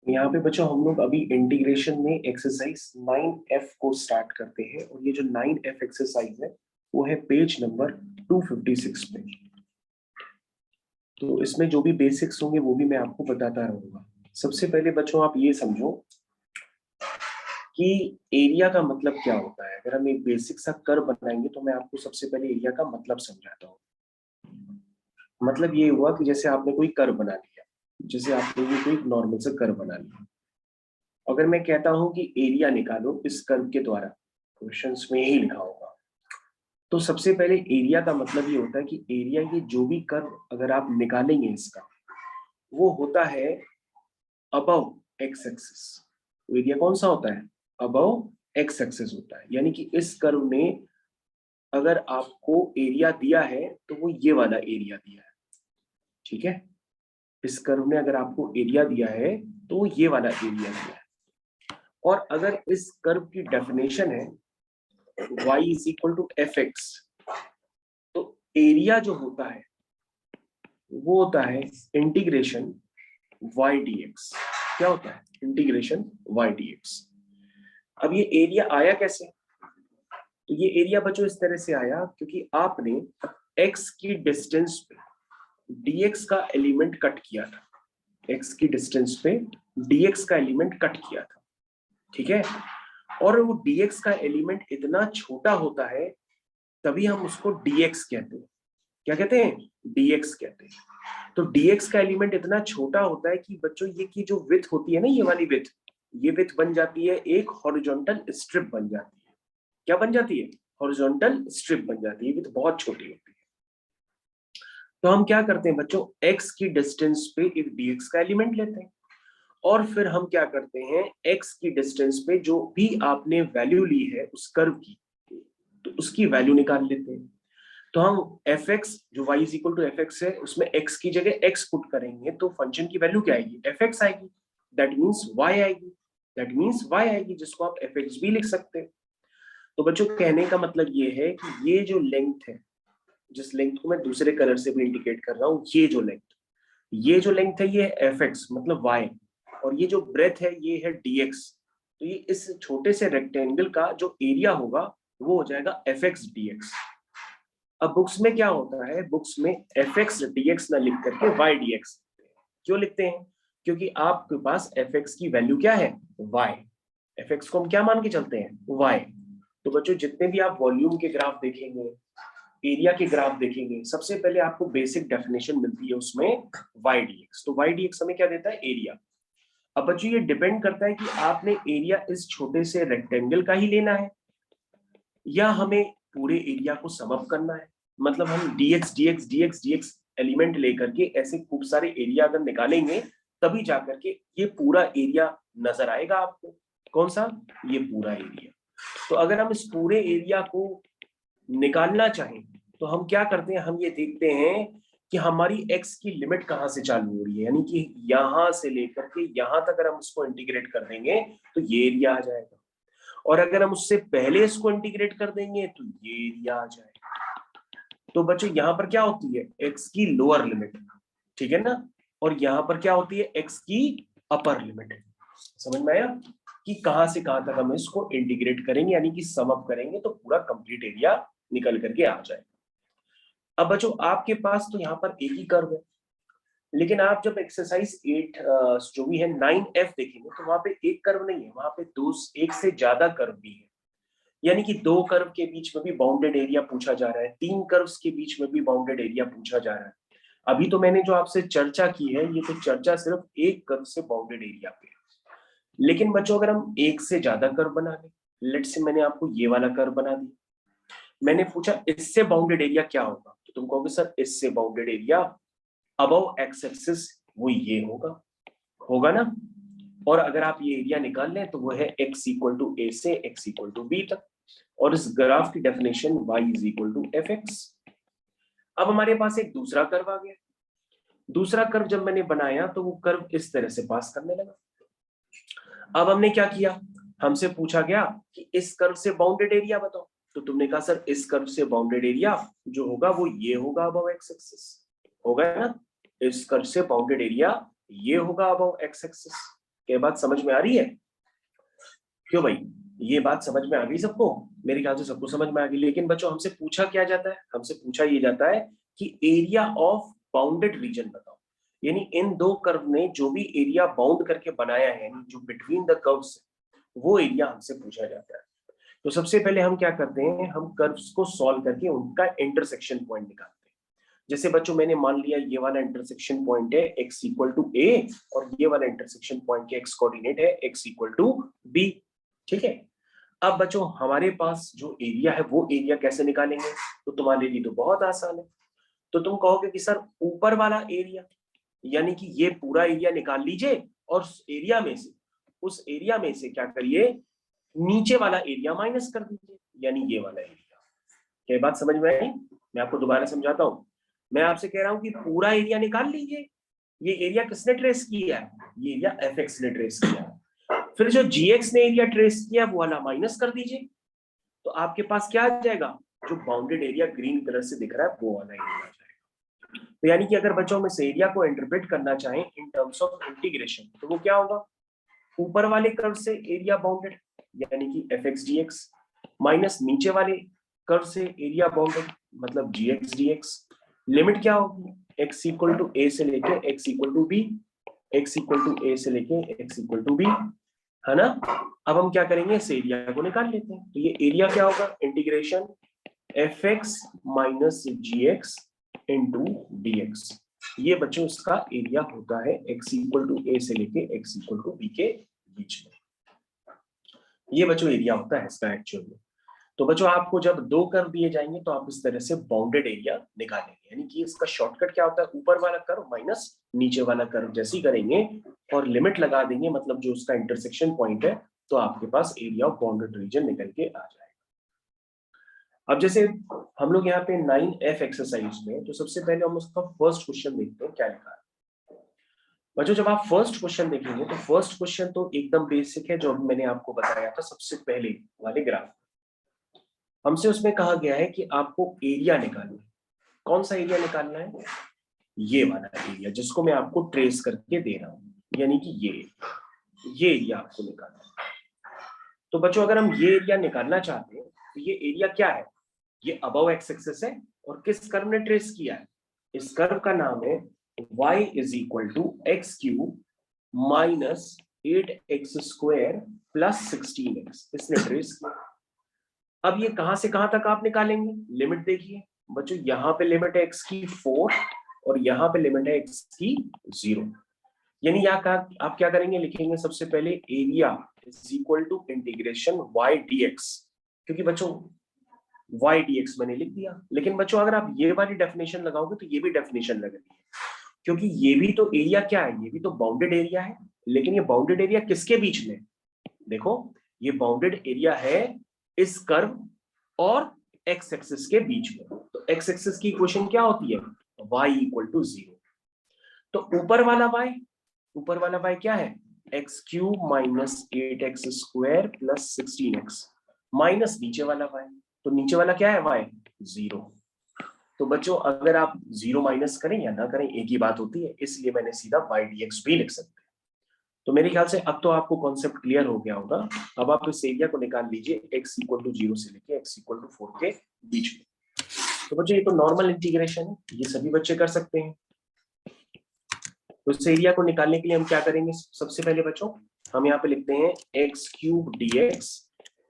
यहाँ पे बच्चों हम लोग अभी इंटीग्रेशन में एक्सरसाइज 9F को स्टार्ट करते हैं और ये जो 9F एक्सरसाइज है वो है पेज नंबर 256 पे। तो इसमें जो भी बेसिक्स होंगे वो भी मैं आपको बताता रहूंगा। सबसे पहले बच्चों आप ये समझो कि एरिया का मतलब क्या होता है। अगर हम एक बेसिक सा कर्व बनाएंगे तो मैं आपको सबसे पहले एरिया का मतलब समझाता हूँ। मतलब ये हुआ कि जैसे आपने कोई कर्व बना लिया, जैसे आपने ये कोई नॉर्मल सा कर्व बना लिया। अगर मैं कहता हूं कि एरिया निकालो इस कर्व के द्वारा, क्वेश्चंस में ही लिखा होगा, तो सबसे पहले एरिया का मतलब ये होता है कि एरिया ये जो भी कर्व अगर आप निकालेंगे इसका, वो होता है अबव एक्स एक्सिस। एरिया कौन सा होता है? अबव एक्स एक्सिस होता है। यानी कि इस कर्व ने अगर आपको एरिया दिया है तो वो ये वाला एरिया दिया है। ठीक है, इस कर्व ने अगर आपको एरिया दिया है तो वो ये वाला एरिया दिया है। और अगर इस कर्व की डेफिनेशन है y is equal to f x, तो एरिया जो होता है वो होता है इंटीग्रेशन y dx। क्या होता है? Integration y dx। अब ये एरिया आया कैसे? तो ये एरिया बच्चों इस तरह से आया क्योंकि आपने x की डिस्टेंस पे dx का एलिमेंट कट किया था। x की डिस्टेंस पे dx का एलिमेंट कट किया था। ठीक है, और वो dx का एलिमेंट इतना छोटा होता है तभी हम उसको dx कहते हैं। क्या कहते हैं? dx कहते हैं। तो dx का एलिमेंट इतना छोटा होता है कि बच्चों ये की जो विड्थ होती है ना, ये वाली विड्थ, ये विड्थ बन जाती है एक हॉरिजॉन्टल स्ट्रिप बन जाती है। क्या बन जाती है? हॉरिजॉन्टल स्ट्रिप बन जाती है। विड्थ बहुत छोटी होती है। तो हम क्या करते हैं बच्चों, x की डिस्टेंस पे एक dx का एलिमेंट लेते हैं और फिर हम क्या करते हैं, x की डिस्टेंस पे जो भी आपने वैल्यू ली है उस कर्व की, तो उसकी वैल्यू निकाल लेते हैं। तो हम एफ एक्स जो y is equal to f x है, उसमें x की जगह x पुट करेंगे तो फंक्शन की वैल्यू क्या आएगी? एफ एक्स आएगी। दैट मीन्स y आएगी। दैट मीन्स y आएगी, जिसको आप एफ एक्स भी लिख सकते हैं। तो बच्चों कहने का मतलब ये है कि ये जो लेंथ है, जिस लेंथ को मैं दूसरे कलर से भी इंडिकेट कर रहा हूँ, ये जो लेंथ है ये एफ एक्स मतलब y, और ये जो ब्रेथ है ये है dx। तो ये इस छोटे से रेक्टेंगल का जो एरिया होगा वो हो जाएगा एफ एक्स dx। अब बुक्स में क्या होता है, बुक्स में एफ एक्स dx ना लिख करके y dx। क्यों लिखते हैं? क्योंकि आपके पास एफ एक्स की वैल्यू क्या है? y। एफ एक्स को हम क्या मान के चलते हैं? y। तो बच्चों जितने भी आप वॉल्यूम के ग्राफ देखेंगे, एरिया के ग्राफ देखेंगे, सबसे पहले आपको बेसिक डेफिनेशन मिलती है उसमें y dx। तो y dx हमें क्या देता है? एरिया। अब बच्चों ये डिपेंड करता है कि आपने एरिया इस छोटे से रेक्टेंगल का ही लेना है या हमें पूरे एरिया को सम अप करना है। मतलब हम dx dx dx dx element लेकर के ऐसे खूब सारे एरिया अगर निकालेंगे तभी जाकर के ये पूरा एरिया नजर आएगा आपको। कौन सा? ये पूरा एरिया। तो अगर हम इस पूरे एरिया को निकालना चाहें तो हम क्या करते हैं, हम ये देखते हैं कि हमारी x की लिमिट कहां से चालू हो रही है। यानी कि यहां से लेकर के यहां तक अगर हम उसको इंटीग्रेट कर देंगे तो ये एरिया आ जाएगा, और अगर हम उससे पहले इसको इंटीग्रेट कर देंगे तो ये एरिया आ जाएगा। तो बच्चों यहां पर क्या होती है? x की लोअर लिमिट। ठीक है ना? और यहां पर क्या होती है? x की अपर लिमिट। समझ में आया कि कहां से कहां तक हम इसको इंटीग्रेट करेंगे, यानी कि सम अप करेंगे तो पूरा कंप्लीट एरिया निकल करके आ जाएगा। अब बच्चों आपके पास तो यहाँ पर एक ही कर्व है, लेकिन आप जब एक्सरसाइज 8 जो भी है 9F देखेंगे तो वहां पे एक कर्व नहीं है, वहां पे दो, एक से ज्यादा कर्व भी है। यानी कि दो कर्व के बीच में भी बाउंडेड एरिया पूछा जा रहा है, तीन कर्व्स के बीच में भी बाउंडेड एरिया पूछा जा रहा है। अभी तो मैंने जो आपसे चर्चा की है ये तो चर्चा सिर्फ एक कर्व से बाउंडेड एरिया पे है। लेकिन बच्चों अगर हम एक से ज्यादा कर्व बना लें, लेट्स से मैंने आपको ये वाला कर्व बना दिया, मैंने पूछा इससे बाउंडेड एरिया क्या होगा, तो तुम कहोगे सर इससे bounded area above x axis वो ये होगा, होगा ना? और अगर आप ये एरिया निकाल लें तो वो है x इक्वल टू ए से x इक्वल टू बी तक, और इस ग्राफ की definition y is equal to f x. अब हमारे पास एक दूसरा कर्व आ गया। दूसरा कर्व जब मैंने बनाया तो वो कर्व इस तरह से पास करने लगा। अब हमने क्या किया, हमसे पूछा गया कि इस कर्व से बाउंडेड एरिया बताओ, तो तुमने कहा सर इस कर्व से बाउंडेड एरिया जो होगा वो ये होगा अबव एक्स एक्सिस। होगा ना? इस कर्व से बाउंडेड एरिया ये होगा अबव एक्स एक्सिस। क्या बात समझ में आ रही है? क्यों भाई, ये बात समझ में आ गई सबको? मेरे ख्याल से सबको समझ में आ गई। लेकिन बच्चों हमसे पूछा क्या जाता है? हमसे पूछा ये जाता है कि एरिया ऑफ बाउंडेड रीजन बताओ। यानी इन दो कर्व ने जो भी एरिया बाउंड करके बनाया है, जो बिटवीन द कर्व्स, वो एरिया हमसे पूछा जाता है। तो सबसे पहले हम क्या करते हैं, हम कर्व्स को सॉल्व करके उनका इंटरसेक्शन पॉइंट निकालते हैं। जैसे बच्चों मैंने मान लिया ये वाला इंटरसेक्शन पॉइंट है x इक्वल टू a, और ये वाला इंटरसेक्शन पॉइंट के x कोऑर्डिनेट है x इक्वल टू b। ठीक है, अब बच्चों हमारे पास जो एरिया है वो एरिया कैसे निकालेंगे? तो तुम्हारे लिए तो बहुत आसान है। तो तुम कहोगे कि सर ऊपर वाला एरिया, यानी कि ये पूरा एरिया निकाल लीजिए और उस एरिया में से क्या करिए, नीचे वाला एरिया माइनस कर दीजिए, यानी ये वाला एरिया। क्या बात समझ में आई? मैं आपको दोबारा समझाता हूं। मैं आपसे कह रहा हूं कि पूरा एरिया निकाल लीजिए। ये एरिया किसने ट्रेस किया है? ये एरिया fx ने ट्रेस किया है। फिर जो gx ने एरिया ट्रेस किया वो वाला माइनस कर दीजिए, तो आपके पास क्या आ जाएगा? जो बाउंडेड एरिया ग्रीन कलर से दिख रहा है वो वाला एरिया आ जाएगा। तो यानी कि अगर बच्चों में इस एरिया को इंटरप्रेट करना चाहें इन टर्म्स ऑफ इंटीग्रेशन, तो वो क्या होगा? ऊपर वाले कर्व से एरिया बाउंडेड यानी कि fx dx, माइनस नीचे वाले कर्व से एरिया बाउंडेड मतलब gx dx। लिमिट क्या होगी? x इक्वल टू a से लेके x equal to b, x equal to a से लेके x इक्वल टू b, है ना? अब हम क्या करेंगे, इस एरिया को निकाल लेते हैं। तो ये एरिया क्या होगा? Integration fx minus gx into dx। ये बच्चों इसका एरिया होता है x इक्वल टू a से लेके x इक्वल टू b के बीच में। ये बच्चों एरिया होता है इसका एक्चुअल में। तो बच्चों आपको जब दो कर्व दिए जाएंगे तो आप इस तरह से बाउंडेड एरिया निकालेंगे, यानी कि इसका शॉर्टकट क्या होता है? ऊपर वाला कर्व माइनस नीचे वाला कर्व जैसे ही करेंगे और लिमिट लगा देंगे, मतलब जो उसका इंटरसेक्शन पॉइंट है, तो आपके पास एरिया ऑफ बाउंडेड रीजन निकल के आ जाएगा। अब जैसे हम लोग यहाँ पे 9F एक्सरसाइज में, तो सबसे पहले हम उसका फर्स्ट क्वेश्चन देखते हैं क्या लिखा है। बच्चों जब आप फर्स्ट क्वेश्चन देखेंगे तो फर्स्ट क्वेश्चन तो एकदम बेसिक है, जो अभी मैंने आपको बताया था सबसे पहले वाले ग्राफ। हमसे उसमें कहा गया है कि आपको एरिया निकालना है। कौन सा एरिया निकालना है? ये वाला एरिया जिसको मैं आपको ट्रेस करके दे रहा हूं, यानी कि ये एरिया आपको निकालना है। तो बच्चों अगर हम ये एरिया निकालना चाहते हैं तो ये एरिया क्या है? ये अबव एक्स एक्सिस है, और किस कर्व ने ट्रेस किया है? इस कर्व का नाम है y is equal to x cube minus 8x square plus 16x, इसने ट्रेस किया। अब ये कहां से कहां तक आप निकालेंगे? लिमिट देखिए बच्चों, यहाँ पे लिमिट है x की 4 और यहाँ पे लिमिट है x की 0। यानी यहाँ का आप क्या करेंगे, लिखेंगे सबसे पहले area is equal to integration y dx, क्योंकि बच्चों y dx मैंने लिख दिया। लेकिन बच्चों अगर आप ये वाली डेफिनेशन लगाओगे तो ये भी डेफिनेशन लग रही है, क्योंकि ये भी तो एरिया क्या है? ये भी तो बाउंडेड एरिया है। लेकिन ये बाउंडेड एरिया किसके बीच में? देखो ये बाउंडेड एरिया है इस कर्व और एक्स एक्सिस के बीच में। तो एक्स एक्सिस की इक्वेशन क्या होती है? y equal to 0। तो ऊपर वाला y क्या है? X cube minus 8x square plus 16x, minus नीचे वाला y। तो नीचे वाला क्या है? y 0। तो बच्चों अगर आप 0 माइनस करें या ना करें एक ही बात होती है, इसलिए मैंने सीधा y dx भी लिख सकते हैं। तो मेरे ख्याल से अब तो आपको कॉन्सेप्ट क्लियर हो गया होगा। अब आप इस एरिया को निकाल लीजिए x इक्वल टू 0 से लेके x इक्वल टू 4 के बीच में। तो बच्चों ये तो नॉर्मल इंटीग्रेशन है, ये सभी बच्चे कर सकते हैं। तो इस एरिया को निकालने के लिए हम क्या करेंगे? सबसे पहले बच्चों हम यहाँ पे लिखते हैं x cube dx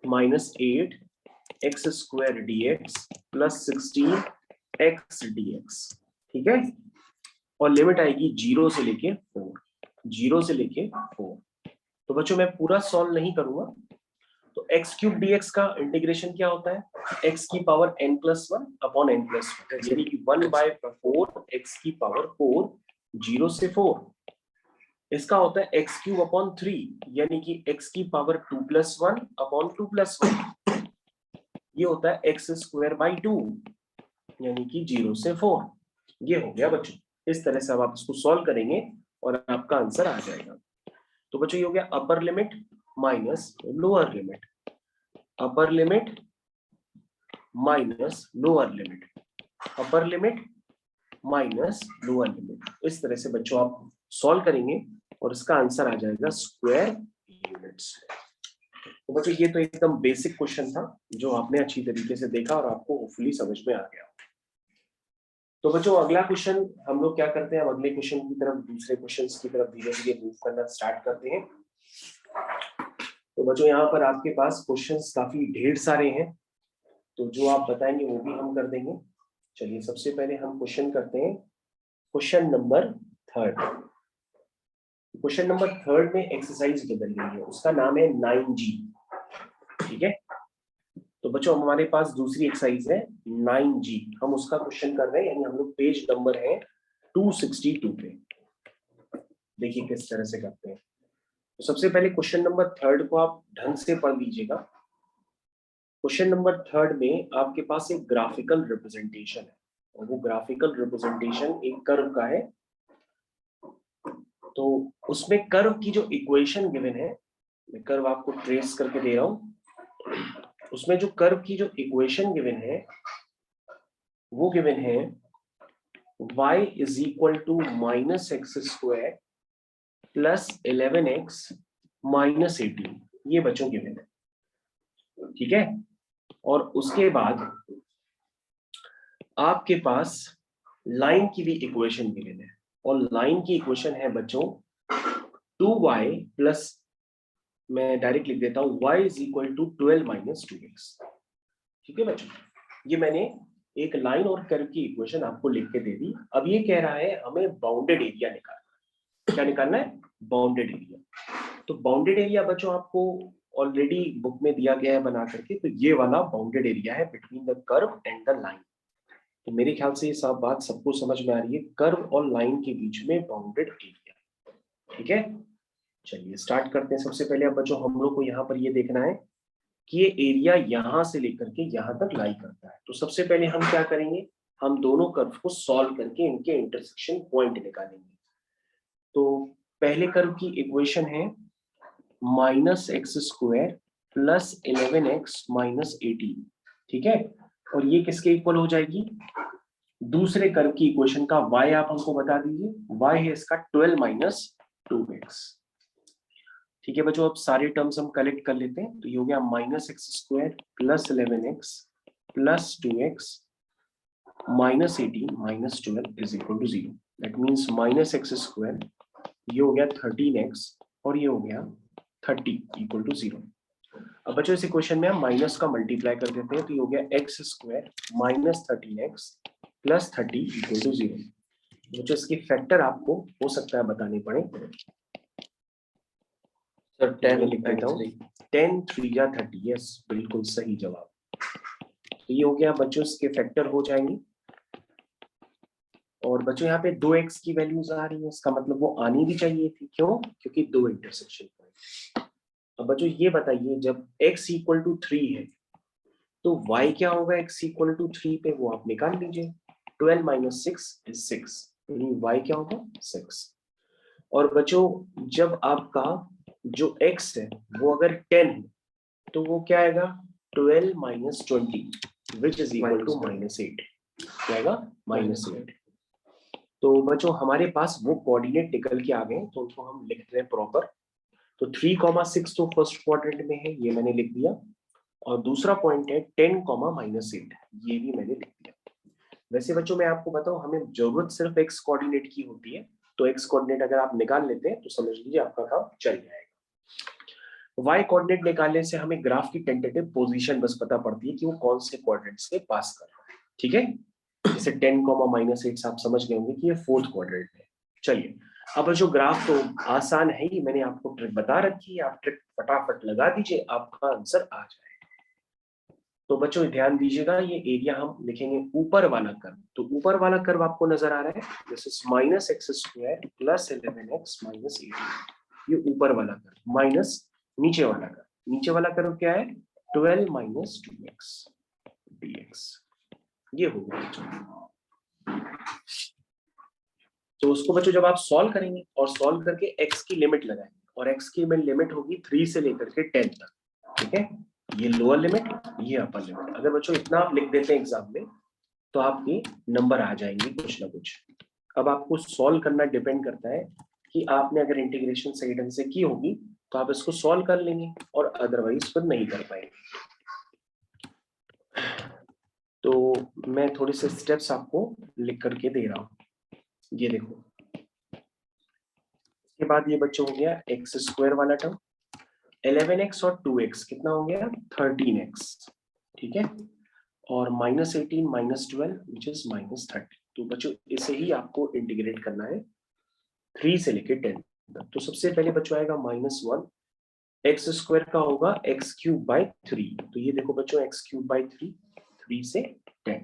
minus 8x square dx plus 16x dx, ठीक है? और लिमिट आएगी 0 से लेके 4, 0 से लेके 4। तो बच्चों मैं पूरा सॉल्व नहीं करूंगा। तो x क्यूब dx का इंटीग्रेशन क्या होता है? x की पावर n+1 अपॉन n+1, यानी कि 1/4 x की पावर 4, 0 से 4। इसका होता है x क्यूब अपॉन 3, यानी कि x की पावर 2+1 अपॉन 2+1। ये होता है x स्क्वायर बाई 2, यानी कि 0 से 4। ये हो गया बच्चों। इस तरह से अब आप इसको सॉल्व करेंगे और आपका आंसर आ जाएगा। तो बच्चों ये हो गया upper limit minus lower limit, upper limit minus lower limit, upper limit minus lower limit. इस तरह से बच्चों आप सॉल्व करेंगे और इसका आंसर आ जाएगा स्क्वायर यूनिट्स। तो बच्चों ये तो एकदम बेसिक क्वेश्चन था जो आपने अच्छी तरीके से देखा और आपको होपफुली समझ में आ गया। तो बच्चों अगला क्वेश्चन हम लोग क्या करते हैं, अब अगले क्वेश्चन की तरफ, दूसरे क्वेश्चन की तरफ धीरे धीरे मूव करना स्टार्ट करते हैं। तो बच्चों यहाँ पर आपके पास क्वेश्चंस काफी ढेर सारे हैं, तो जो आप बताएंगे वो भी हम कर देंगे। चलिए सबसे पहले हम क्वेश्चन करते हैं क्वेश्चन नंबर 3। क्वेश्चन नंबर 3 में एक्सरसाइज बदल रही है, उसका नाम है 9G। ठीक है, तो बच्चों हमारे पास दूसरी एक्सरसाइज है 9G, हम उसका क्वेश्चन कर रहे हैं, यानी हम लोग पेज नंबर है 262 पे। देखिए किस तरह से करते हैं। तो सबसे पहले क्वेश्चन नंबर 3 को आप ढंग से पढ़ लीजिएगा। क्वेश्चन नंबर 3 में आपके पास एक ग्राफिकल रिप्रेजेंटेशन है, और वो ग्राफिकल रिप्रेजेंटेशन एक कर्व का है। तो उसमें कर्व की जो इक्वेशन गिवन है, मैं कर्व आपको ट्रेस करके दे रहा हूं, उसमें जो कर्व की जो इक्वेशन गिवन है वो गिवन है y is equal to -x² plus 11x minus 18, ये बच्चों गिवन है। ठीक है, और उसके बाद आपके पास लाइन की भी इक्वेशन गिवन है, और लाइन की इक्वेशन है बच्चों 2y प्लस, मैं डायरेक्ट लिख देता हूं, y is equal to 12 minus 2x। ठीक है बच्चों, ये मैंने एक लाइन और कर्व की इक्वेशन आपको लिख के दे दी। अब ये कह रहा है हमें बाउंडेड एरिया निकालना है। क्या निकालना है? Bounded area. तो बाउंडेड एरिया बच्चों आपको ऑलरेडी बुक में दिया गया है बना करके, तो ये वाला बाउंडेड एरिया है between the curve and the line. तो मेरे ख्याल से ये सब बात सबको समझ में आ रही है, कर्व और लाइन के बीच में बाउंडेड एरिया। ठीक है, चलिए स्टार्ट करते हैं। सबसे पहले अब बच्चों हम लोग को यहाँ पर ये देखना है कि ये एरिया यहां से लेकर के यहां तक लाई करता है। तो सबसे पहले हम क्या करेंगे, हम दोनों कर्व को सॉल्व करके इनके इंटरसेक्शन पॉइंट निकालेंगे। तो पहले कर्व की इक्वेशन है -x² प्लस 11x माइनस 18। ठीक है, और ये किसके इक्वल हो जाएगी? दूसरे कर्व की इक्वेशन का y आप हमको बता दीजिए, y है इसका 12 माइनस 2x। ठीक है बच्चों, अब सारे टर्म्स हम कलेक्ट कर लेते हैं। तो ये हो गया -x² plus 11x plus 2x minus 18 minus 12 is equal to 0। That means -x², ये हो गया 13x, और ये हो गया 30 इक्वल टू 0। अब बच्चों इस इक्वेशन में हम माइनस का मल्टीप्लाई कर देते हैं, तो ये हो गया x² minus 13x plus 30 equal to 0। बच्चों इसकी फैक्टर आपको हो सकता है बताने पड़े, सर 10 लिख देता हूँ, 10 3 या 30। यस, बिल्कुल सही जवाब। तो ये हो गया बच्चों, इसके फैक्टर हो जाएंगे। और बच्चों यहाँ पे 2x की वैल्यूज आ रही है, इसका मतलब वो आनी भी चाहिए थी। क्यों? क्योंकि दो इंटरसेक्शन पॉइंट। अब बच्चों ये बताइए, जब x इक्वल टू 3 है तो y क्या होगा x इक्वल टू 3 पे, वो आप निकाल लीजिए। 12 माइनस 6 इज 6, यानी y क्या होगा? 6। और बच्चों जब आपका जो x है वो अगर 10 है तो वो क्या आएगा? 12 minus 20 which is equal to -8। क्या आएगा? -8। तो बच्चों हमारे पास वो कोऑर्डिनेट निकल के आ गए, तो उनको हम लिख रहे हैं प्रॉपर। तो 3,6 तो फर्स्ट क्वाड्रेंट में है, ये मैंने लिख दिया। और दूसरा पॉइंट है 10, -8, ये भी मैंने लिख दिया। वैसे बच्चों मैं आपको बताऊं, हमें जरूरत सिर्फ x कोऑर्डिनेट की होती है, तो x कोऑर्डिनेट अगर आप निकाल लेते हैं तो समझ लीजिए आपका काम चल जाएगा। y कोऑर्डिनेट निकालने से हमें ग्राफ की टेंटेटिव पोजीशन बस पता पड़ती है कि वो कौन से क्वाड्रेंट्स के पास कर रहा है। ठीक है, जैसे 10, -8 आप समझ गए होंगे कि ये फोर्थ क्वाड्रेंट है। चलिए अब जो ग्राफ तो आसान है ही, मैंने आपको ट्रिक बता रखी है, आप ट्रिक फटाफट लगा दीजिए, आपका आंसर आ जाएगा। तो बच्चों ध्यान दीजिएगा, ये एरिया हम लिखेंगे ऊपर वाला कर्व। तो ऊपर वाला कर्व आपको नजर आ रहा है, this is -x² plus 11x minus 18, ये ऊपर वाला कर्व, माइनस नीचे वाला कर्व। नीचे वाला कर्व क्या है? 12 माइनस 2x dx, ये हो गया। तो उसको बच्चों जब आप सॉल्व करेंगे और सॉल्व करके x की लिमिट लगाएंगे, और x की लिमिट होगी 3 से लेकर के 10 तक। ठीक है, ये लोअर लिमिट, ये अपर लिमिट। अगर बच्चों इतना आप लिख देते हैं एग्जाम में तो आपके नंबर आ जाएंगे कुछ ना कुछ। अब आपको सॉल्व करना डिपेंड करता है कि आपने अगर इंटीग्रेशन सही ढंग से की होगी तो आप इसको सॉल्व कर लेंगे और अदरवाइज फिर नहीं कर पाएंगे। तो मैं थोड़े से स्टेप्स आपको लिख करके दे रहा हूं, ये देखो। इसके बाद ये बच्चों हो गया एक्स स्क्वायर वाला टर्म, 11x और 2x कितना हो गया 13x, ठीक है, और -18 -12 विच इज -30। तो बच्चों इसे ही आपको इंटीग्रेट करना है 3 से लेके 10 तक। तो सबसे पहले बच्चों आएगा -1, एक्स स्क्वायर का होगा x³ 3। तो ये देखो बच्चों x³ 3 से 10,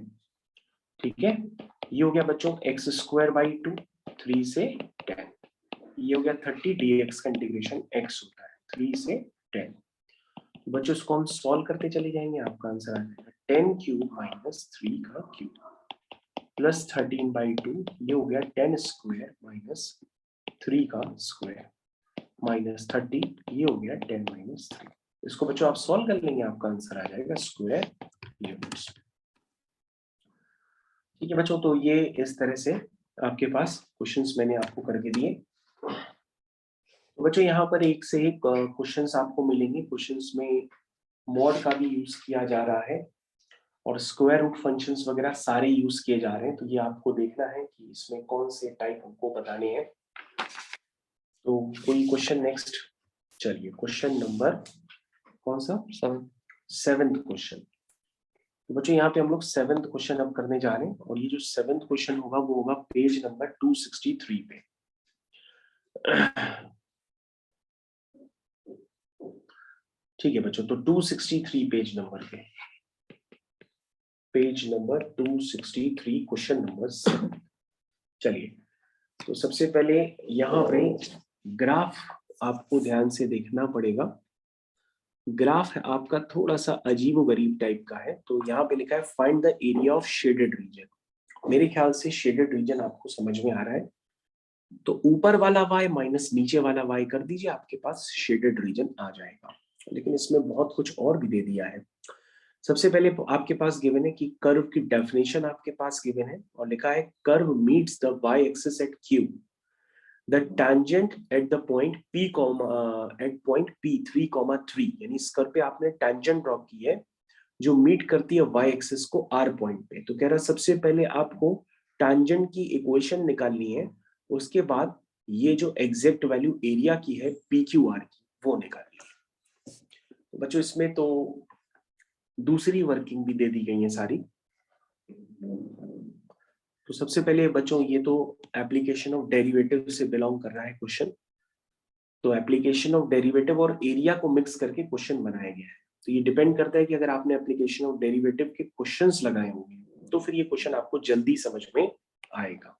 ठीक है। ये हो गया बच्चों x² 2 3 से 10। ये हो गया 30, dx का इंटीग्रेशन x होता है 3 से 10। बच्चों इसको हम सॉल्व करते चले जाएंगे, आपका आंसर आ जाएगा 10³ - 3 का क्यूब प्लस 13/2। ये हो गया 10² - 3 का स्क्वायर -30। ये हो गया 10 - 3। इसको बच्चों आप सॉल्व कर लेंगे, आपका आंसर आ जाएगा स्क्वायर यूनिट्स। ठीक है बच्चों, तो ये इस तरह से आपके पास क्वेश्चंस मैंने आपको करके दिए। तो बच्चों यहाँ पर एक से एक क्वेश्चंस आपको मिलेंगे। क्वेश्चंस में मॉड का भी यूज किया जा रहा है और स्क्वायर रूट फंक्शंस वगैरह सारे यूज किए जा रहे हैं। तो ये आपको देखना है कि इसमें कौन से टाइप हमको बताने हैं। तो कोई क्वेश्चन नेक्स्ट, चलिए क्वेश्चन नंबर कौन सा 7th क्वेश्चन। तो बच्चों यहाँ पे हम लोग 7th क्वेश्चन अब करने जा रहे हैं और ये जो 7th क्वेश्चन होगा वो होगा पेज नंबर 263 पे। ठीक है बच्चों, तो 263 पेज नंबर पे, पेज नंबर 263 क्वेश्चन नंबर 7। चलिए, तो सबसे पहले यहाँ पे ग्राफ आपको ध्यान से देखना पड़ेगा। ग्राफ है आपका थोड़ा सा अजीबोगरीब टाइप का है। तो यहाँ पे लिखा है find the area of shaded region. मेरे ख्याल से शेडेड रीजन आपको समझ में आ रहा है। तो ऊपर वाला y माइनस नीचे वाला y कर दीजिए, आपके पास शेडेड रीजन आ जाएगा। लेकिन इसमें बहुत कुछ और भी दे दिया है। सबसे पहले आपके पास गिवन है कि कर्व की डेफिनेशन आपके पास गिवन है और लिखा है curve meets the y axis at q, the tangent at the point p, at point p 3,3। यानी इस कर्व पे आपने टेंजेंट ड्रॉ की है जो मीट करती है y एक्सिस को r पॉइंट पे। तो कह रहा सबसे पहले आपको टेंजेंट की इक्वेशन निकालनी है, उसके बाद ये जो एग्जैक्ट वैल्यू एरिया की है PQR की वो निकालनी है। तो बच्चों इसमें तो दूसरी वर्किंग भी दे दी गई है सारी। तो सबसे पहले बच्चों ये तो एप्लीकेशन ऑफ डेरिवेटिव से बिलोंग कर रहा है क्वेश्चन। तो एप्लीकेशन ऑफ डेरिवेटिव और एरिया को मिक्स करके क्वेश्चन बनाया गया है। तो ये डिपेंड करता है कि अगर आपने एप्लीकेशन ऑफ डेरिवेटिव के क्वेश्चंस लगाए होंगे तो फिर ये क्वेश्चन आपको जल्दी समझ में आएगा।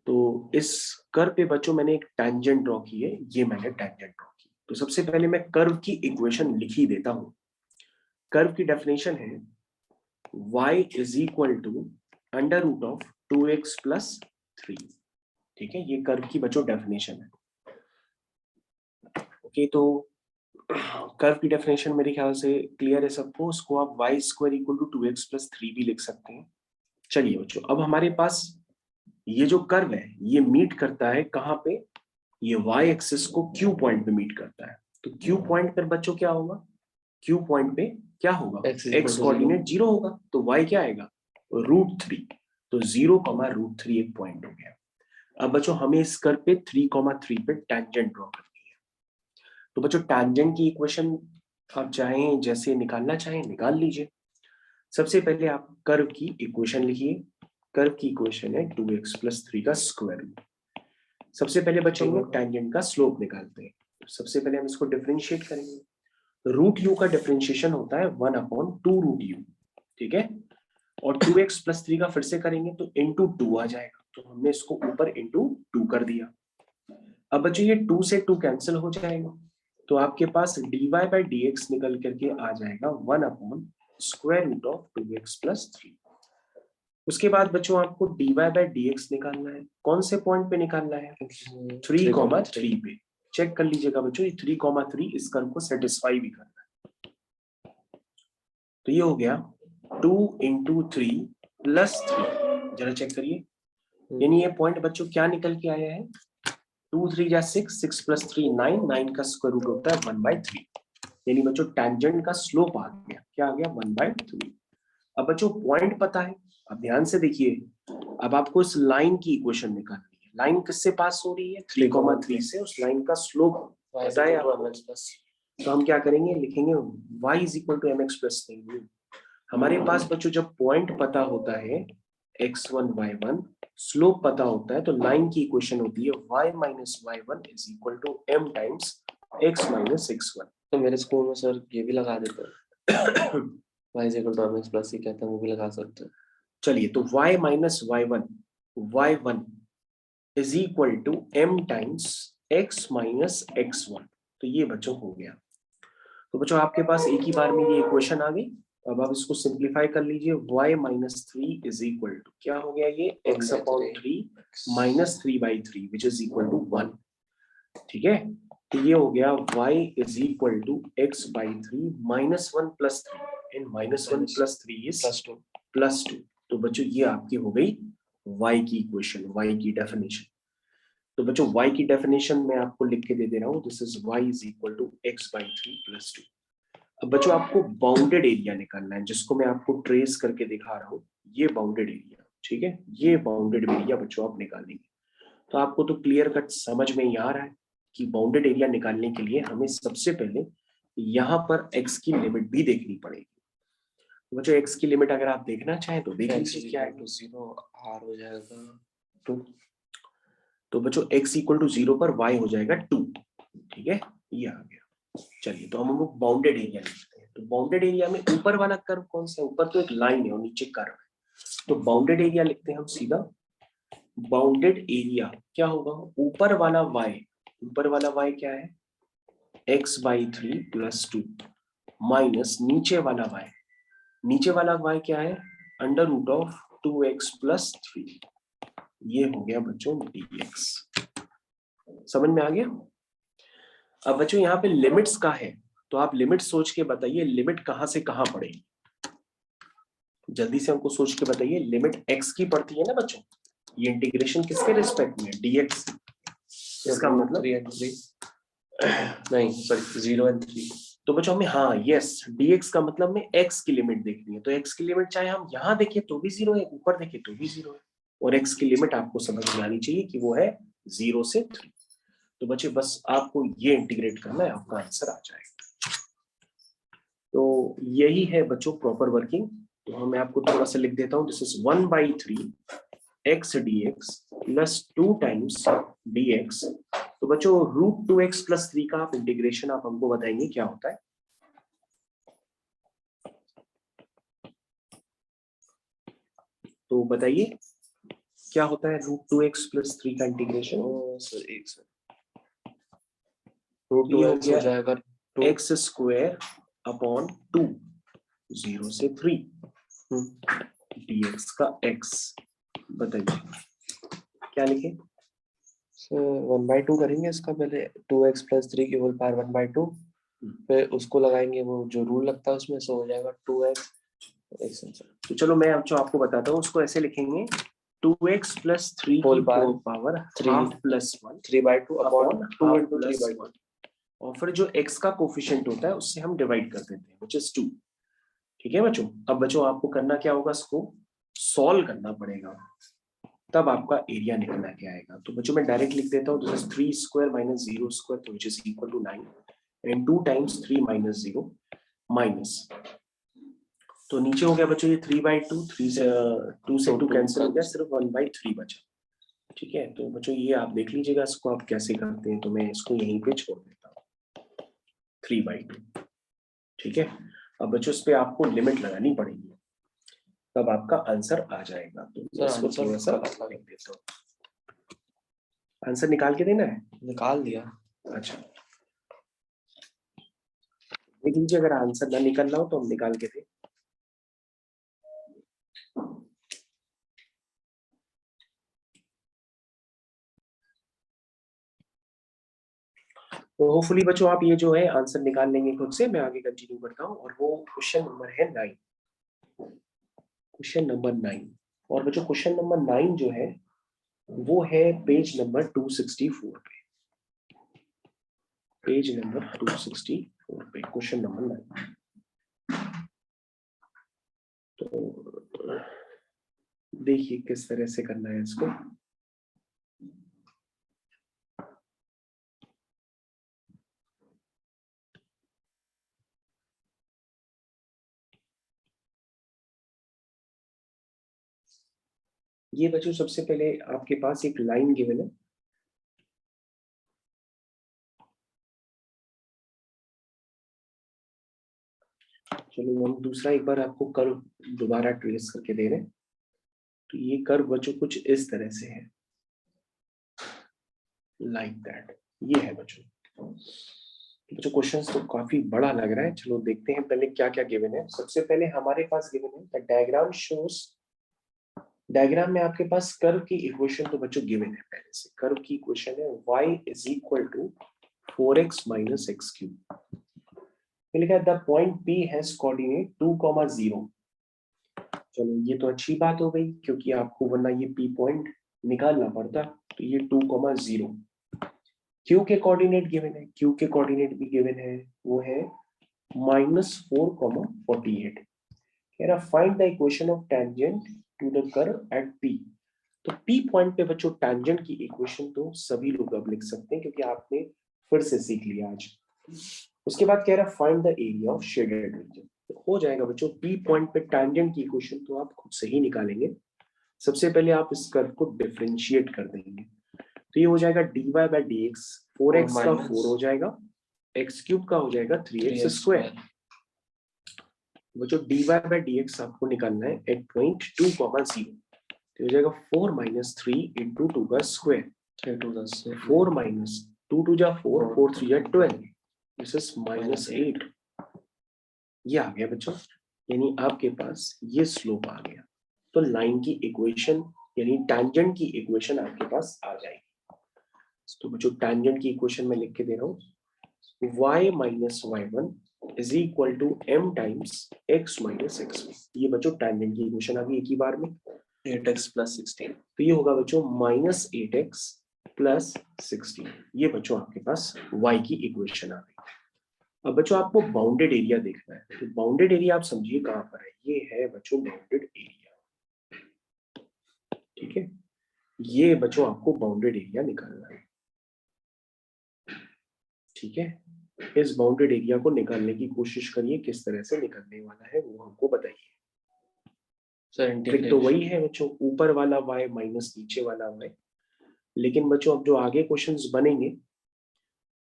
तो इस कर्व पे बच्चों मैंने एक टेंजेंट ड्रॉ की है, ये मैंने टेंजेंट ड्रॉ की। तो सबसे पहले मैं कर्व की इक्वेशन लिख ही देता हूं। कर्व की डेफिनेशन है y is equal to under root of 2x plus 3। ठीक है, ये कर्व की बच्चों डेफिनेशन है। ओके, तो कर्व की डेफिनेशन मेरे ख्याल से क्लियर है सबको। उसको आप y square equal to 2x plus 3 भी लिख सकते हैं। चलिए बच्चों, अब हमारे पास ये जो कर्व है ये मीट करता है कहाँ पे, ये y एक्सिस को q पॉइंट पे मीट करता है। तो q पॉइंट पर बच्चों क्या होगा, q पॉइंट पे क्या होगा, x कोऑर्डिनेट 0 होगा। तो y क्या आएगा √3। तो 0,√3 एक पॉइंट हो गया। अब बच्चों हमें इस कर्व पे 3,3 पे टेंजेंट ड्रॉ करनी है। तो बच्चों टेंजेंट की इक्वेशन आप चाहें जैसे निकालना चाहें निकाल लीजिए। सबसे पहले आप कर्व की इक्वेशन लिखिए। कर्व की इक्वेशन है 2x प्लस 3 का स्क्वायर रूट। सबसे पहले बच्चों हम लोग टेंजेंट का स्लोप निकालते हैं। सबसे पहले हम इसको डिफरेंशिएट करेंगे। रूट यू का डिफरेंशिएशन होता है 1/2√u, ठीक है। और 2x प्लस 3 का फिर से करेंगे तो इंटू 2 आ जाएगा। तो हमने इसको ऊपर इंटू 2 कर दिया। अब बच्चों ये 2 से 2 कैंसिल हो जाएगा। तो आपके पास dy/dx निकल करके आ जाएगा 1/√2x प्लस 3। उसके बाद बच्चों आपको dy/dx निकालना है। कौन से पॉइंट पे निकालना है, 3,3 पे। चेक कर लीजिएगा बच्चों, ये 3,3 इस कर्व को सेटिस्फाई भी करना है। तो ये हो गया 2 × 3 + 3। जरा चेक करिए, यानी ये पॉइंट बच्चों क्या निकल के आया है 2 3 जा 6, 6 + 3 9, 9 का स्क्वायर रूट होता है 1/3। यानी बच्चों टैंजेंट का स्लोप आ गया, क्या आ गया 1/3। अब बच्चों पॉइंट पता है, अब ध्यान से देखिए, अब आपको इस लाइन की इक्वेशन निकालनी है। लाइन किससे पास हो रही है 3,3 से, उस लाइन का स्लोप पता है आपको। तो हम क्या करेंगे, लिखेंगे y = mx + 3। हमारे पास बच्चों जब पॉइंट पता होता है x1 y1, स्लोप पता होता है, तो लाइन की इक्वेशन होती है y - y1 = m times x - x1। तो मेरे स्कूल में सर ये भी लगा देते हैं y = mx + c कहते हैं, वो भी लगा सकते हैं। चलिए, तो y - y1 = m times x - x1। तो ये बच्चों हो गया। तो बच्चों आपके पास एक ही बार में ये इक्वेशन आ गई। अब आप इसको सिंप्लीफाई कर लीजिए। y - 3 = क्या हो गया ये x/3 - 3/3 which is equal to 1। ठीक है, तो ये हो गया y = x/3 - 1 + 3 and -1 + 3 is +2। तो बच्चों ये आपकी हो गई y की इक्वेशन, y की डेफिनेशन। तो बच्चों y की डेफिनेशन मैं आपको लिख के दे दे रहा हूँ। This is y = x/3 + 2। अब बच्चों आपको बाउंडेड एरिया निकालना है, जिसको मैं आपको ट्रेस करके दिखा रहा हूँ। ये बाउंडेड एरिया, ठीक है, ये बाउंडेड एरिया बच्चों आप निकालेंगे। तो आपको तो क्लियर कट समझ में ही आ रहा है कि बाउंडेड एरिया निकालने के लिए हमें सबसे पहले यहाँ पर x की लिमिट भी देखनी पड़ेगी। बच्चों x की लिमिट अगर आप देखना चाहें तो देख लीजिए, क्या है 0 r हो जाएगा 2। तो बच्चों x = 0 पर y हो जाएगा 2। ठीक है, ये आ गया। चलिए, तो हम लोग बाउंडेड एरिया लिखते हैं। तो बाउंडेड एरिया में ऊपर वाला कर्व कौन सा है, ऊपर तो एक लाइन है और नीचे कर्व है। तो बाउंडेड एरिया लिखते हैं हम सीधा। बाउंडेड एरिया क्या होगा, ऊपर वाला y, ऊपर वाला y क्या है x/3 + 2 माइनस नीचे वाला y, नीचे वाला y क्या है √2x + 3। ये हो गया बच्चों dx। समझ में आ गया। अब बच्चों यहाँ पे लिमिट्स का है, तो आप लिमिट सोच के बताइए लिमिट कहां से कहां पड़ेगी। जल्दी से हमको सोच के बताइए। लिमिट x की पड़ती है ना बच्चों, ये इंटीग्रेशन किसके रिस्पेक्ट में, dx। इसका मतलब 3 and 3 नहीं सॉरी 0 and 3। तो बच्चों हमें, हाँ यस, dx का मतलब में x की लिमिट देखनी है। तो x की लिमिट चाहे हम यहाँ देखें तो भी 0 है, ऊपर देखें तो भी 0 है, और x की लिमिट आपको समझ में आनी चाहिए कि वो है 0 से 3। तो बच्चे बस आपको ये इंटीग्रेट करना है, आपका आंसर आ जाएगा। तो यही है बच्चों प्रॉपर वर्किंग। तो मैं आपको थोड़ा सा लिख देता हूँ। This is 1/3 x dx + 2 times dx। तो बच्चों √2x + 3 का आप इंटीग्रेशन आप हमको बताएंगे क्या होता है। तो बताइए क्या होता है √2x + 3 का इंटीग्रेशन। √2x हो जाएगा x² / 2 0 से 3 dx का x। बताइए क्या लिखे। 1/2 करेंगे इसका, पहले 2x + 3 की होल पावर 1/2, फिर उसको लगाएंगे वो जो रूल लगता है उसमें, से हो जाएगा 2x। तो चलो मैं आपको बताता हूँ, उसको ऐसे लिखेंगे 2x + 3 होल की पावर 3 ½ + 1 3/2 अपॉन 2 ½ × + 3/2। 1, और फिर जो x का कोफिशिएंट होता है उससे हम डिवाइड कर देते हैं, which is 2। ठीक है बच्चों। अब बच्चों आपको करना क्या होगा, इसको सॉल्व करना पड़ेगा, तब आपका एरिया निकलना क्या आएगा। तो बच्चों मैं डायरेक्ट लिख देता हूँ। This is 3² - 0² which is equal to 9 and 2 times 3 - 0 minus, तो नीचे हो गया बच्चों ये 3/2, 3 से 2 से 2 कैंसिल हो गया, सिर्फ 1/3 बचा। ठीक है, तो बच्चों ये आप देख लीजिएगा इसको आप कैसे करते हैं। तो मैं इसको यहीं पे छोड़ देता हूँ 3/2। ठीक है, अब बच्चों इस पे आपको लिमिट लगानी पड़ेगी, तब आपका आंसर आ जाएगा। तो इसको थोड़ा सा लिख देता हूँ। आंसर निकाल के देना है, निकाल दिया। अच्छा देख लीजिए, अगर आंसर ना निकल रहा हो तो हम निकाल के दें। तो होपफुली बच्चों आप ये जो है आंसर निकाल लेंगे खुद से। मैं आगे कंटिन्यू करता हूँ, और वो क्वेश्चन नंबर है 9। क्वेश्चन नंबर 9, और बच्चों क्वेश्चन नंबर 9 जो है वो है पेज नंबर 264 पे, पेज नंबर 264 पे क्वेश्चन नंबर 9। तो देखिए किस तरह से करना है इसको। ये बच्चों सबसे पहले आपके पास एक लाइन गिवन है, चलो हम दूसरा एक बार आपको कर्व दोबारा ट्रेस करके दे रहे हैं। तो ये कर्व बच्चों कुछ इस तरह से है, लाइक दैट। ये है बच्चों। बच्चों क्वेश्चन तो काफी बड़ा लग रहा है, चलो देखते हैं पहले क्या क्या गिवन है। सबसे पहले हमारे पास गिवन है द डायग्राम शोस, डायग्राम में आपके पास कर्व की इक्वेशन तो बच्चों गिवन है पहले से। कर्व की इक्वेशन है y is equal to 4x minus x cube. लिखा है the point P has coordinate 2,0। चलो ये तो अच्छी बात हो गई, क्योंकि आपको वरना ये P पॉइंट निकालना पड़ता। तो ये 2,0। Q के कोऑर्डिनेट गिवन है, Q के कोऑर्डिनेट भी गिवन है, वो है -4,48। कह रहा find the equation of tangent to the curve at P। तो P पॉइंट पे बच्चों टेंजेंट की इक्वेशन तो सभी लोग अब लिख सकते हैं, क्योंकि आपने फिर से सीख लिया आज। उसके बाद कह रहा find the area of shaded region. तो हो जाएगा बच्चों P पॉइंट पे टेंजेंट की इक्वेशन तो आप खुद से ही निकालेंगे। सबसे पहले आप इस कर्व को डिफरेंशिएट कर देंगे, तो ये हो जाएगा dy बाय dx, 4x का 4 हो जाएगा, x क्यूब का हो जाएगा 3x स्क्वायर। बच्चों dy बाय dx आपको निकालना है एट पॉइंट 2,0, तो हो जाएगा 4 माइनस 3 इंटू 2 का स्क्वायर, 4 माइनस 2 2 जा 4, 4 3 जा 12, दिस इज -8। ये आ गया बच्चों, यानी आपके पास ये स्लोप आ गया। तो लाइन की इक्वेशन यानी टैंजेंट की इक्वेशन आपके पास आ जाएगी। तो बच्चों टैंजेंट की इक्वेशन में लिख के दे रहा हूँ, y minus y1 is equal to m times x minus x1। ये बच्चों टैंजेंट की इक्वेशन आ गई एक ही बार में, 8x प्लस 16। तो ये होगा बच्चों -8x प्लस 16। ये बच्चों आपके पास y की इक्वेशन आ गई। अब बच्चों आपको बाउंडेड एरिया देखना है, तो बाउंडेड एरिया आप समझिए कहां पर है। ये है बच्चों बाउंडेड एरिया, ठीक है। ये बच्चों आपको बाउंडेड एरिया निकालना है, ठीक है। इस बाउंडेड एरिया को निकालने की कोशिश करिए, किस तरह से निकलने वाला है वो हमको बताइए। ट्रिक तो वही है बच्चों, ऊपर वाला y माइनस नीचे वाला y। लेकिन बच्चों अब जो आगे क्वेश्चंस बनेंगे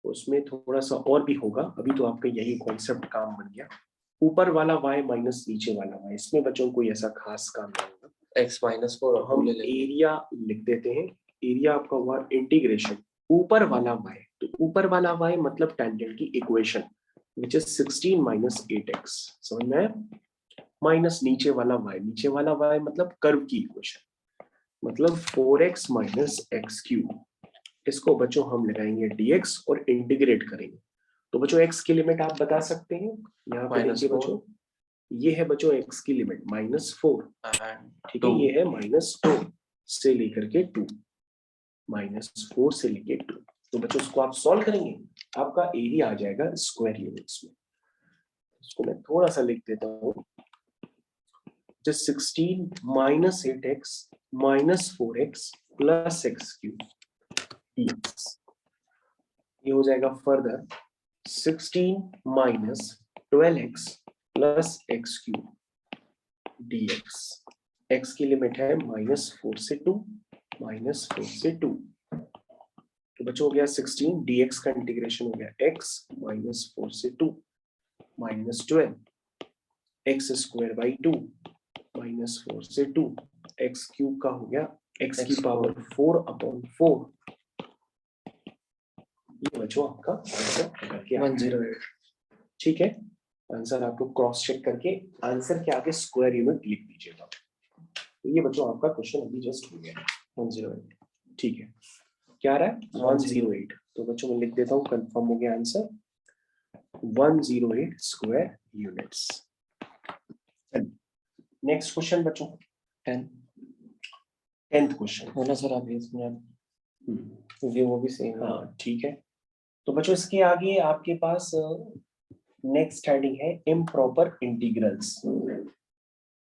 उसमें थोड़ा सा और भी होगा, अभी तो आपका यही कॉन्सेप्ट काम बन गया। ऊपर वाला y माइनस नीचे वाला y, इसमें बच्चों कोई ऐसा खास काम नहीं होगा। x माइनस 4 हम एरिया लिख देते हैं। एरिया आपका हुआ इंटीग्रेशन ऊपर वाला y, तो ऊपर वाला y मतलब टेंजेंट की equation which is 16 minus 8x, समझ में आया। माइनस नीचे वाला y, नीचे वाला y मतलब कर्व की इक्वेशन, मतलब 4x माइनस एक्स क्यूब। इसको बच्चों हम लगाएंगे dx और इंटीग्रेट करेंगे। तो बच्चों x की लिमिट आप बता सकते हैं, यहाँ पे देखिए बच्चों, ये है बच्चों x की लिमिट -4, ठीक है। ये है -4 से लेकर के 2, -4 से लेके 2। तो बच्चों उसको आप सॉल्व करेंगे, आपका एरिया आ जाएगा स्क्वायर यूनिट्स में। इसको मैं थोड़ा सा लिख देता हूँ, just 16 minus 8x minus 4x plus x cube dx। ये हो जाएगा further 16 minus 12x plus x cube dx। x की लिमिट है -4 से 2, -4 से 2। तो बच्चों हो गया 16, dx का इंटीग्रेशन हो गया x -4 से 2 -12 x स्क्वायर बाई 2 -4 से 2, एक्स क्यूब का हो गया x की पावर 4/4। ये बच्चों आपका आंसर 108, ठीक है। आंसर आप लोग क्रॉस चेक करके आंसर के आगे स्क्वायर यूनिट लिख दीजिएगा। तो ये बच्चों आपका क्वेश्चन अभी जस्ट हो गया 108, ठीक है। क्या आ रहा है 108, तो बच्चों मैं लिख देता हूँ, कंफर्म हो गया answer 108 square units. Next question बच्चों 10। 10th क्वेश्चन है ना सर, आप ये सुना क्योंकि वो भी सेम है। हाँ ठीक है। तो बच्चों इसके आगे आपके पास नेक्स्ट हेडिंग है इम्प्रॉपर इंटीग्रल्स।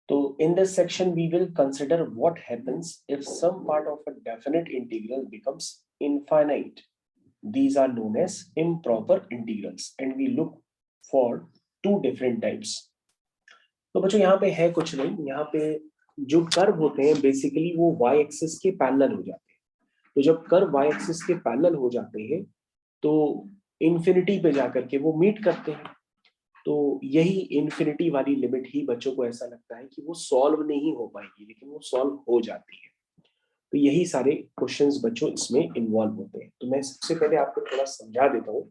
तो in this section we will consider what happens if some part of a definite integral becomes infinite. These are known as improper integrals and we look for two different types. तो बच्चों यहाँ पे है कुछ नहीं, यहाँ पे जो कर्व होते हैं बेसिकली वो y एक्सिस के पैरेलल हो जाते हैं। तो जब कर्व y एक्सिस के पैरेलल हो जाते हैं तो इन्फिनिटी पे जाकर के वो मीट करते हैं। तो यही इन्फिनिटी वाली लिमिट ही बच्चों को ऐसा लगता है कि वो सॉल्व नहीं हो पाएगी, लेकिन वो सॉल्व हो जाती है। तो यही सारे क्वेश्चंस बच्चों इसमें इन्वॉल्व होते हैं। तो मैं सबसे पहले आपको थोड़ा समझा देता हूँ